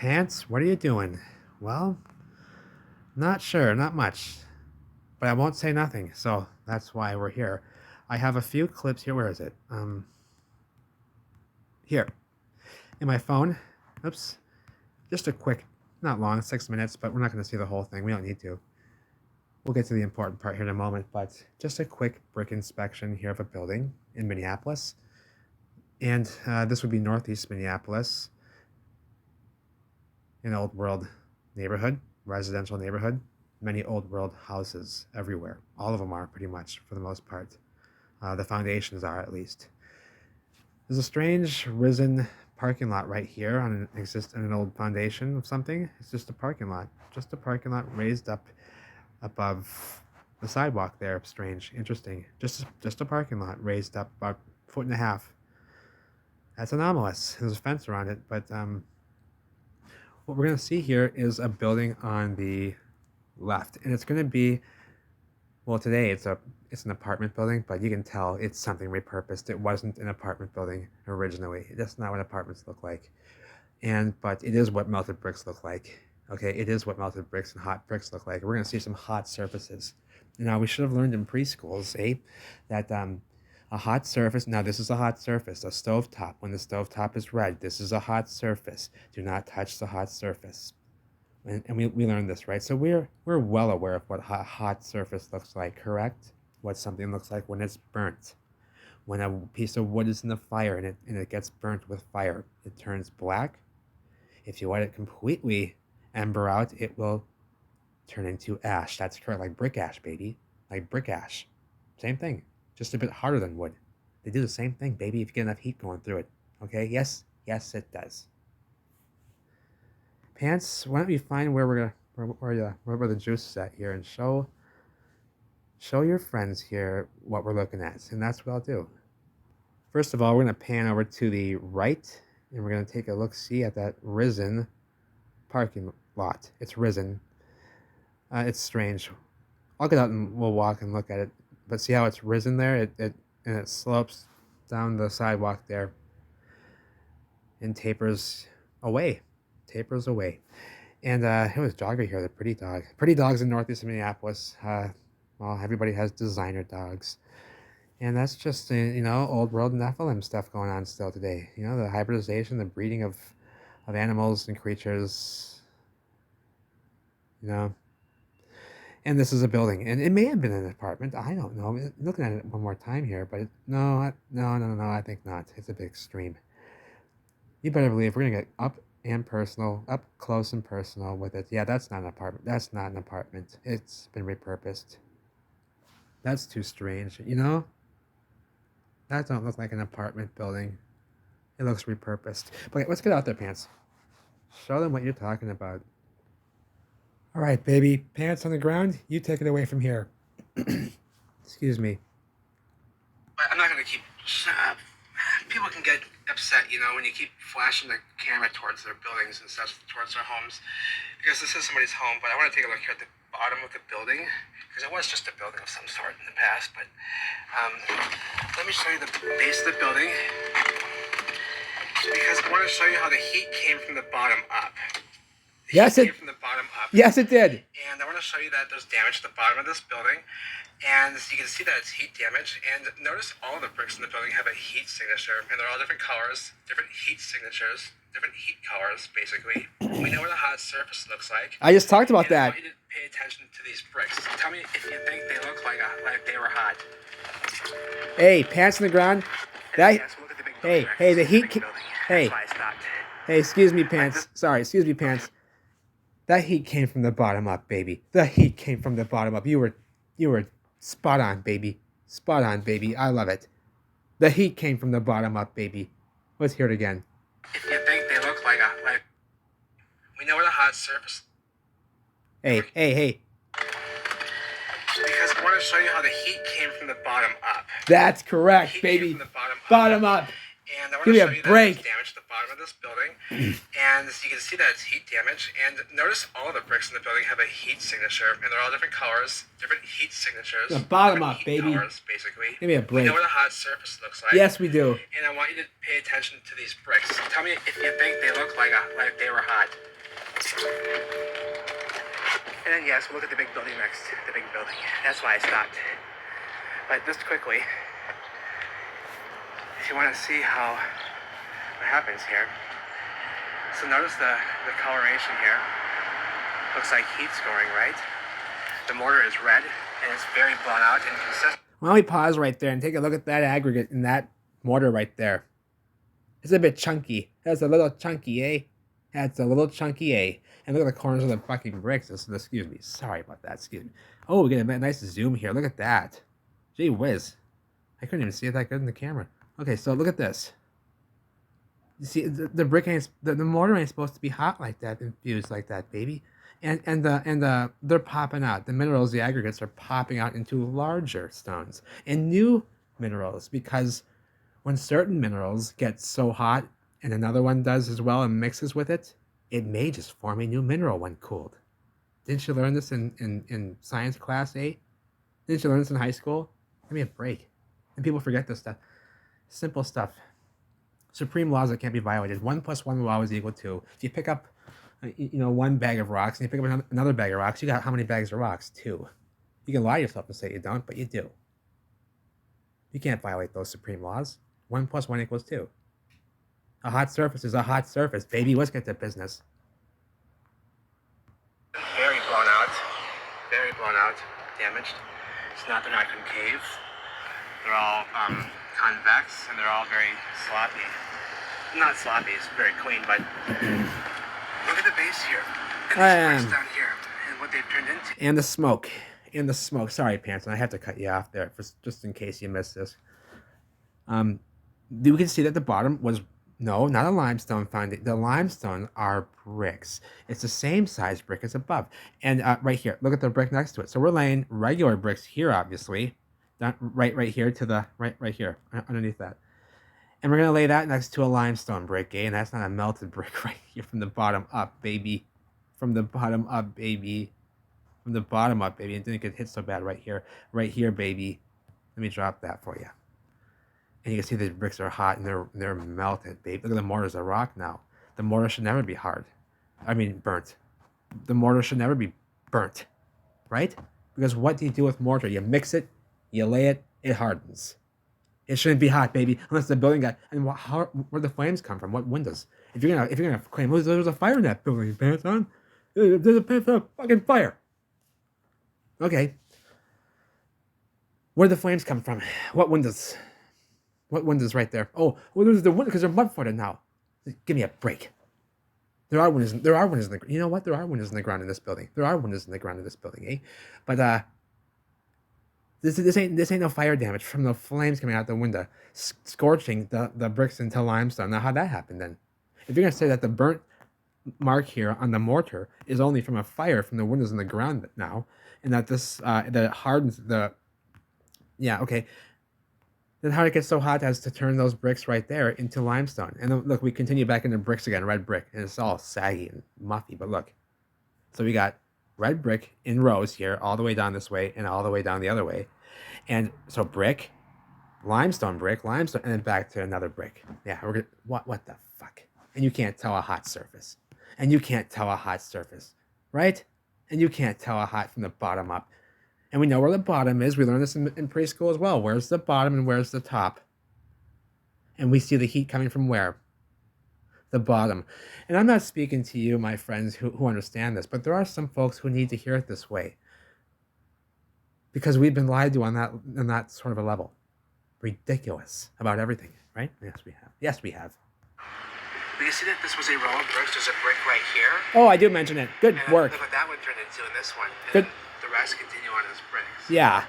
Pants, what are you doing? Well, not sure, not much. But I won't say nothing, so that's why we're here. I have a few clips here. Where is it? Here. In my phone. Oops. Just a quick, not long, 6 minutes, but we're not going to see the whole thing. We don't need to. We'll get to the important part here in a moment, but just a quick brick inspection here of a building in Minneapolis. And this would be Northeast Minneapolis, an old world neighborhood, residential neighborhood. Many old world houses everywhere. All of them are pretty much, for the most part. The foundations are, at least. There's a strange risen parking lot right here on an old foundation of something. It's just a parking lot. Just a parking lot raised up above the sidewalk there. Strange, interesting. Just a parking lot raised up about a foot and a half. That's anomalous. There's a fence around it, but what we're going to see here is a building on the left, and it's going to be, well, today it's an apartment building, but you can tell it's something repurposed. It wasn't an apartment building originally. That's not what apartments look like. But it is what melted bricks look like. Okay, it is what melted bricks and hot bricks look like. We're going to see some hot surfaces. Now, we should have learned in preschools, that a hot surface, now this is a hot surface, a stovetop. When the stovetop is red, this is a hot surface. Do not touch the hot surface. And we learned this, right? So we're well aware of what a hot surface looks like, correct? What something looks like when it's burnt. When a piece of wood is in the fire and it gets burnt with fire, it turns black. If you let it completely ember out, it will turn into ash. That's correct, like brick ash, baby. Like brick ash. Same thing, just a bit harder than wood. They do the same thing, baby, if you get enough heat going through it. Okay, yes, it does. Pants, why don't we find where the juice is at here and show your friends here what we're looking at, and that's what I'll do. First of all, we're going to pan over to the right, and we're going to take a look-see at that risen parking lot. It's risen. It's strange. I'll get out and we'll walk and look at it, but see how it's risen there? It slopes down the sidewalk there and tapers away. And it was Jogger here, the pretty dog. Pretty dogs in Northeast Minneapolis. Well, everybody has designer dogs. And that's just, old world Nephilim stuff going on still today. The hybridization, the breeding of animals and creatures. And this is a building. And it may have been an apartment. I don't know. I'm looking at it one more time here, but no, I think not. It's a bit extreme. You better believe we're going to get up close and personal with it. Yeah, that's not an apartment. That's not an apartment. It's been repurposed. That's too strange. That don't look like an apartment building. It looks repurposed. But let's get out there, Pants. Show them what you're talking about. All right, baby. Pants on the ground. You take it away from here. Excuse me. I'm not going to keep... people can get upset, when you keep flashing the camera towards their buildings and stuff, towards their homes, because this is somebody's home. But I want to take a look here at the bottom of the building, because it was just a building of some sort in the past. But let me show you the base of the building, because I want to show you how the heat came from the bottom up. Yes, it came from the bottom up. Yes, it did. And I want to show you that there's damage to the bottom of this building. And you can see that it's heat damage. And notice all the bricks in the building have a heat signature. And they're all different colors, different heat signatures, different heat colors, basically. We know what a hot surface looks like. I just talked about that. I want you to pay attention to these bricks. Tell me if you think they look like they were hot. Hey, Pants on the ground. The heat. Hey, excuse me, Pants. Sorry, excuse me, Pants. That heat came from the bottom up, baby. The heat came from the bottom up. You were spot on, baby. Spot on, baby. I love it. The heat came from the bottom up, baby. Let's hear it again. If you think they look like we know what a hot surface. Hey. Because I want to show you how the heat came from the bottom up. That's correct, baby. Bottom up. And I want Give to me show you a break. that there's damage to the bottom of this building. And you can see that it's heat damage. And notice all the bricks in the building have a heat signature. And they're all different colors, different heat signatures. The bottom up, baby. Colors, basically. Give me a break. We know what a hot surface looks like. Yes, we do. And I want you to pay attention to these bricks. Tell me if you think they look like they were hot. yes, we'll look at the big building next. The big building. That's why I stopped. But just quickly, if you want to see what happens here. So notice the coloration here. Looks like heat scoring, right? The mortar is red, and it's very blown out and consistent. Why don't we pause right there and take a look at that aggregate in that mortar right there. It's a bit chunky. That's a little chunky, eh? That's a little chunky, eh? And look at the corners of the fucking bricks. Excuse me. Sorry about that. Excuse me. Oh, we get a nice zoom here. Look at that. Gee whiz. I couldn't even see it that good in the camera. Okay, so look at this. You see, the brick ain't, the mortar ain't supposed to be hot like that, infused like that, baby. And they're popping out. The minerals, the aggregates, are popping out into larger stones and new minerals, because when certain minerals get so hot and another one does as well and mixes with it, it may just form a new mineral when cooled. Didn't you learn this in science class, eh? Didn't you learn this in high school? Give me a break. And people forget this stuff. Simple stuff. Supreme laws that can't be violated. 1 + 1 will always equal 2. If you pick up, one bag of rocks and you pick up another bag of rocks, you got how many bags of rocks? 2. You can lie to yourself and say you don't, but you do. You can't violate those supreme laws. 1 + 1 = 2. A hot surface is a hot surface, baby. Let's get to business. Very blown out, damaged. They're not concave. They're all convex, and they're all very sloppy. Not sloppy, it's very clean, but look at the base here. And these bricks down here, and what they've turned into. And the smoke. Sorry, Panson, I have to cut you off there just in case you missed this. We can see that the bottom was, no, not a limestone foundation. The limestone are bricks. It's the same size brick as above. And right here, look at the brick next to it. So we're laying regular bricks here, obviously. Right here to the, right here, underneath that. And we're going to lay that next to a limestone brick, eh? And that's not a melted brick right here from the bottom up, baby. From the bottom up, baby. From the bottom up, baby. It didn't get hit so bad right here. Right here, baby. Let me drop that for you. And you can see the bricks are hot and they're melted, babe. Look at the mortar's a rock now. The mortar should never be hard. I mean, burnt. The mortar should never be burnt, right? Because what do you do with mortar? You mix it, you lay it, it hardens. It shouldn't be hot, baby, unless the building got. And where the flames come from? What windows? If you're gonna claim, oh, there's a fire in that building, pants on. There's a fucking fire. Okay. Where the flames come from? What windows? What windows right there? Oh, well, there's the window because they're mud-footed now. Give me a break. There are windows in the. You know what? There are windows in the ground in this building. There are windows in the ground in this building, eh? But this ain't no fire damage from the flames coming out the window, scorching the bricks into limestone. Now, how'd that happen then? If you're gonna say that the burnt mark here on the mortar is only from a fire from the windows in the ground now, and that this that it hardens the. Yeah. Okay. Then how did it get so hot as to turn those bricks right there into limestone? And then, look, we continue back into bricks again, red brick, and it's all saggy and muffy, but look. So we got red brick in rows here, all the way down this way, and all the way down the other way. And so brick, limestone, and then back to another brick. Yeah, we're gonna, what the fuck? And you can't tell a hot surface. Right? And you can't tell a hot from the bottom up. And we know where the bottom is. We learned this in preschool as well. Where's the bottom and where's the top? And we see the heat coming from where? The bottom. And I'm not speaking to you, my friends, who understand this, but there are some folks who need to hear it this way. Because we've been lied to on that sort of a level. Ridiculous about everything, right? Yes, we have. But you see that this was a row of bricks. There's a brick right here. Oh, I do mention it. Good work. Look what that one turned into in this one. Good. The rest continue on as bricks. Yeah.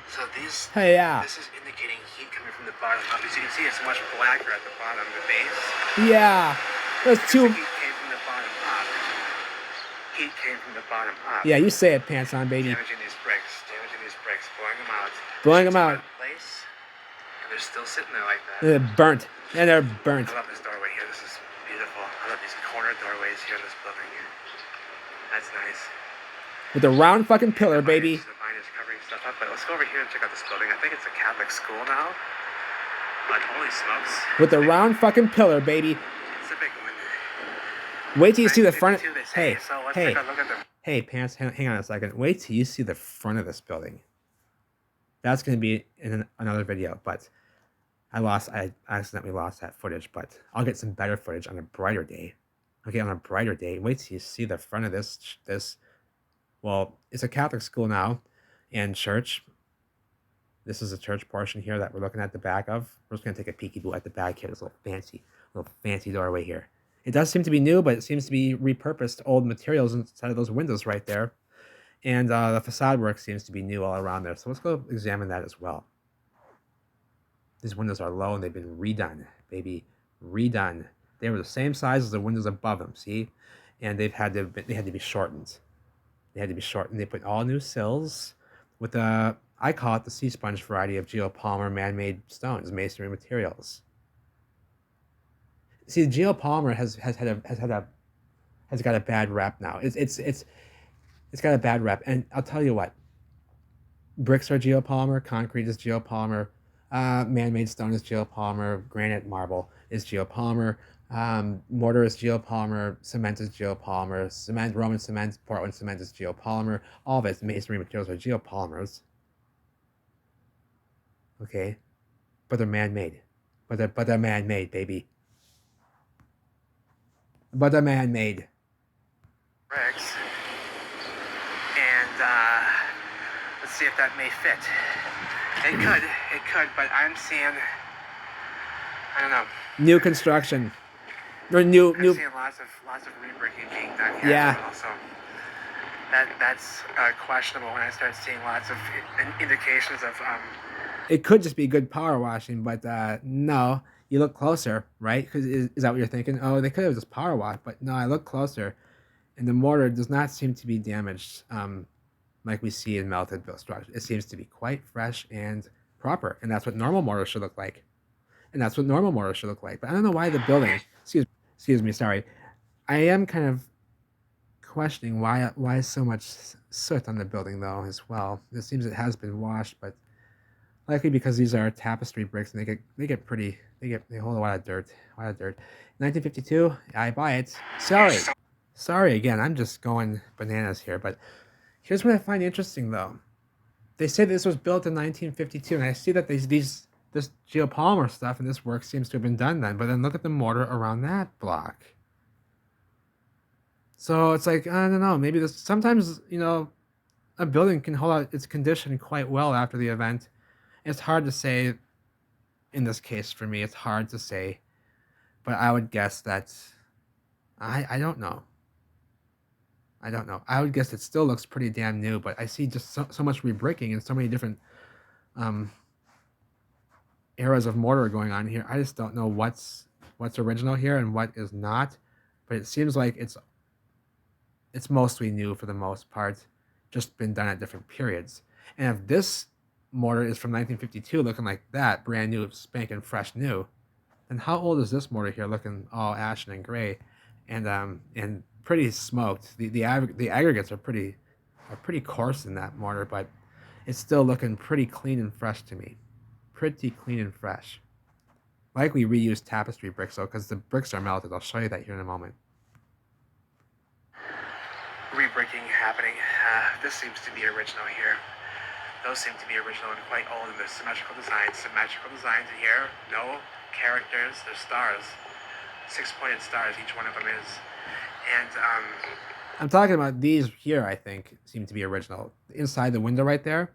So these. Hey, yeah. This is indicating heat coming from the bottom up. As you can see, it's much blacker at the bottom, the base. Yeah. There's two. Heat came from the bottom up. Yeah, you say it, pants on, baby. Damaging these bricks, blowing them out. Place, and they're still sitting there like that. They're burnt. And they're burnt. I love this doorway here. This is beautiful. I love these corner doorways here in this building. That's nice. With the round fucking pillar, baby. The vine is covering stuff up, but let's go over here and check out this building. I think it's a Catholic school now. But holy smokes. With the round fucking pillar, baby. It's a big one. Wait till you see the front. Hey, so let's take a look at the Hey, Pants, hang on a second. Wait till you see the front of this building. That's going to be in another video, but I accidentally lost that footage, but I'll get some better footage on a brighter day. Okay, on a brighter day. Wait till you see the front of this. Well, it's a Catholic school now and church. This is a church portion here that we're looking at the back of. We're just going to take a peekaboo at the back here. This little fancy doorway here. It does seem to be new, but it seems to be repurposed old materials inside of those windows right there. And the facade work seems to be new all around there. So let's go examine that as well. These windows are low and they've been redone, baby, redone. They were the same size as the windows above them, see? And they had to be shortened. They had to be shortened. They put all new sills with I call it the sea sponge variety of geopolymer man-made stones, masonry materials. See, geopolymer has got a bad rep now. It's got a bad rep, and I'll tell you what. Bricks are geopolymer, concrete is geopolymer, man-made stone is geopolymer, granite, marble is geopolymer, mortar is geopolymer, cement is geopolymer, cement, Roman cement, Portland cement is geopolymer. All of its masonry materials are geopolymers. Okay, but they're man-made. But they're man-made, baby. But they're man-made. Bricks. And let's see if that may fit. It could, but I'm seeing, I don't know. New construction. Or new. I'm seeing lots of rebricking being done here. Yeah. Also, that's questionable when I start seeing lots of indications of. It could just be good power washing, but no. You look closer, right? Because is that what you're thinking? Oh, they could have just power washed, but no. I look closer, and the mortar does not seem to be damaged, like we see in melted built structure. It seems to be quite fresh and proper, and that's what normal mortar should look like. And that's what normal mortar should look like. But I don't know why the building. Excuse me. Sorry, I am kind of questioning why so much soot on the building though as well. It seems it has been washed, but likely because these are tapestry bricks and they hold a lot of dirt. 1952, I buy it. Sorry again. I'm just going bananas here, but here's what I find interesting though. They say this was built in 1952, and I see that this geopolymer stuff and this work seems to have been done then. But then look at the mortar around that block. So it's like, I don't know, maybe this sometimes, a building can hold out its condition quite well after the event. It's hard to say in this case for me. It's hard to say, but I would guess that I don't know. I would guess it still looks pretty damn new, but I see just so much rebricking and so many different eras of mortar going on here. I just don't know what's original here and what is not, but it seems like it's mostly new for the most part, just been done at different periods. And if this mortar is from 1952 looking like that, brand new, spanking fresh new, then how old is this mortar here looking all ashen and gray and pretty smoked? The aggregates are pretty coarse in that mortar, but it's still looking pretty clean and fresh to me. Pretty clean and fresh. Likely reused tapestry bricks though, because the bricks are melted. I'll show you that here in a moment. Rebricking happening. This seems to be original here. Those seem to be original and quite old, and there's symmetrical designs in here. No characters, they're stars. 6-pointed stars, each one of them is. And I'm talking about these here, I think, seem to be original. Inside the window right there.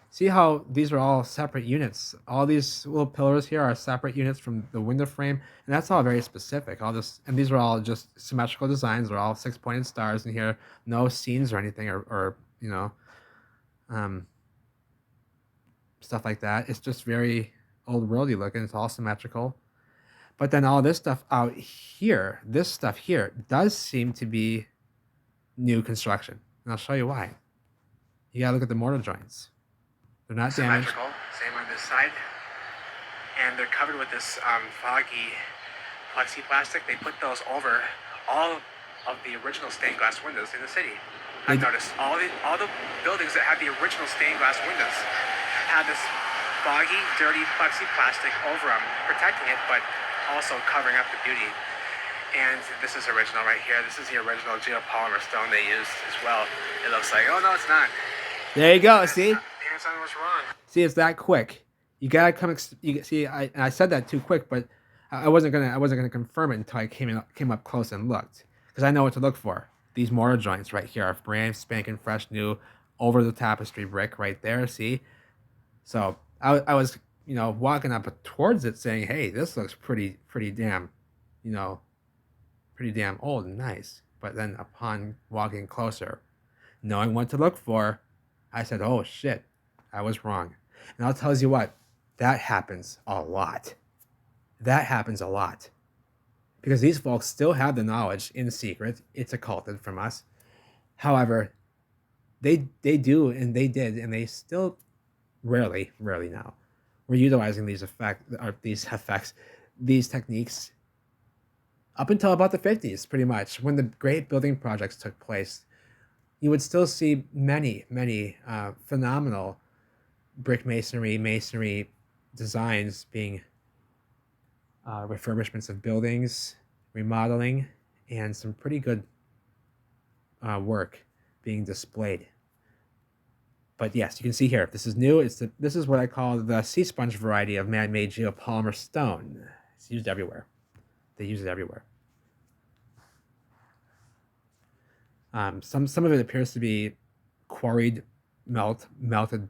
See how these are all separate units? All these little pillars here are separate units from the window frame, and that's all very specific. And these are all just symmetrical designs. They're all 6-pointed stars in here. No scenes or anything, or stuff like that. It's just very old worldy looking. It's all symmetrical. But then all this stuff out here, this stuff here, does seem to be new construction. And I'll show you why. You gotta look at the mortar joints. They're not damaged. symmetrical, same on this side. And they're covered with this foggy plexiplastic. They put those over all of the original stained glass windows in the city. I've noticed all the buildings that have the original stained glass windows have this foggy, dirty plexiplastic over them, protecting it, but also covering up the beauty. And this is original right here. This is the original geopolymer stone they used as well. It looks like, oh no, it's not. There you go. See? Amazon was wrong. See, it's that quick. You gotta come. You see, I said that too quick, but I wasn't gonna confirm it until I came up close and looked, because I know what to look for. These mortar joints right here are brand spanking fresh, new, over the tapestry brick right there. See, so I was walking up towards it, saying, "Hey, this looks pretty damn, pretty damn old and nice." But then upon walking closer, knowing what to look for, I said, "Oh shit, I was wrong." And I'll tell you what, that happens a lot. That happens a lot. Because these folks still have the knowledge in secret. It's occulted from us. However, they do, and they did, and they still rarely now. We're utilizing these effects, these techniques up until about the 50s, pretty much, when the great building projects took place. You would still see many phenomenal brick masonry designs being refurbishments of buildings, remodeling, and some pretty good work being displayed. But yes, you can see here, this is new. This is what I call the sea sponge variety of man-made geopolymer stone. It's used everywhere. They use it everywhere. Some of it appears to be quarried melted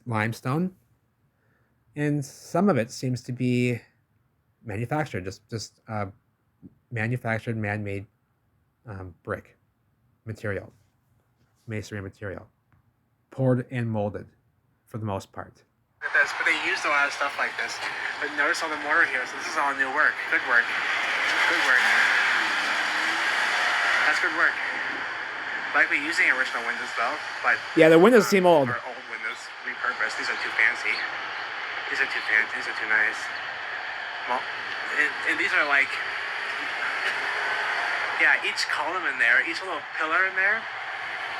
limestone, and some of it seems to be manufactured, just manufactured man-made brick material, masonry material, poured and molded for the most part. This, but they used a lot of stuff like this. But notice all the mortar here, so this is all new work. Good work. Good work. That's good work. Likely using original windows though, but yeah, the windows seem old. Or old windows repurposed. These are too fancy. These are too fancy. These are too nice. Well, and these are like, yeah, each column in there, each little pillar in there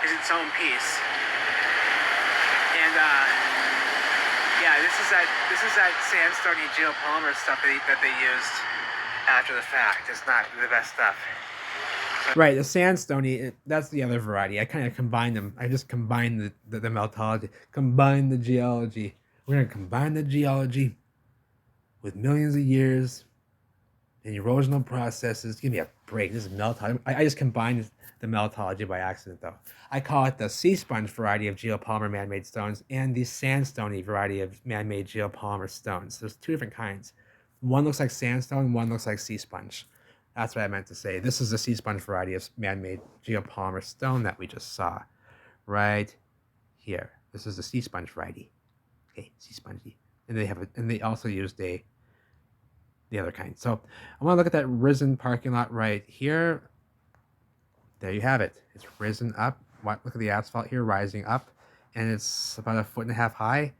is its own piece. And yeah, this is that sandstone-y geopolymer stuff that they used after the fact. It's not the best stuff. Right, the sandstone, that's the other variety. I kind of combine them. I just combine the meltology, combine the geology. We're going to combine the geology with millions of years and erosional processes. Give me a break. This is meltology. I just combined the meltology by accident, though. I call it the sea sponge variety of geopolymer man-made stones and the sandstone-y variety of man-made geopolymer stones. There's two different kinds. One looks like sandstone, one looks like sea sponge. That's what I meant to say. This is the sea sponge variety of man-made geopolymer stone that we just saw right here. This is the sea sponge variety. Okay, sea spongy. And they also used the other kind. So I want to look at that risen parking lot right here. There you have it. It's risen up. Look at the asphalt here rising up, and it's about 1.5 feet high.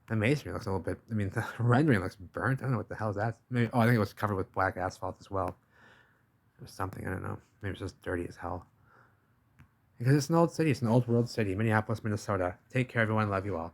The masonry looks a little bit, I mean, the rendering looks burnt. I don't know what the hell is that. Maybe, I think it was covered with black asphalt as well. Or something, I don't know. Maybe it's just dirty as hell. Because it's an old city. It's an old world city. Minneapolis, Minnesota. Take care, everyone. Love you all.